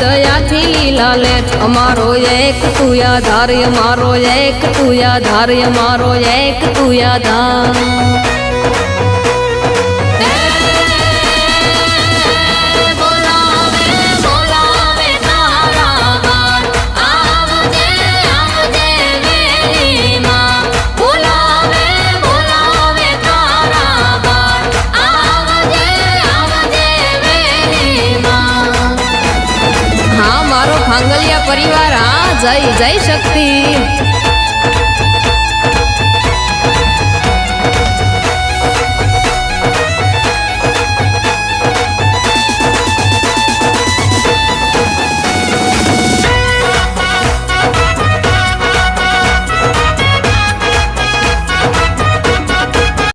દયાથી લીલા લે અમારો એક તું આધાર અમારો એક તું આધાર અમારો એક તું આધાર ભાંગલિયા પરિવાર જય જય શક્તિ।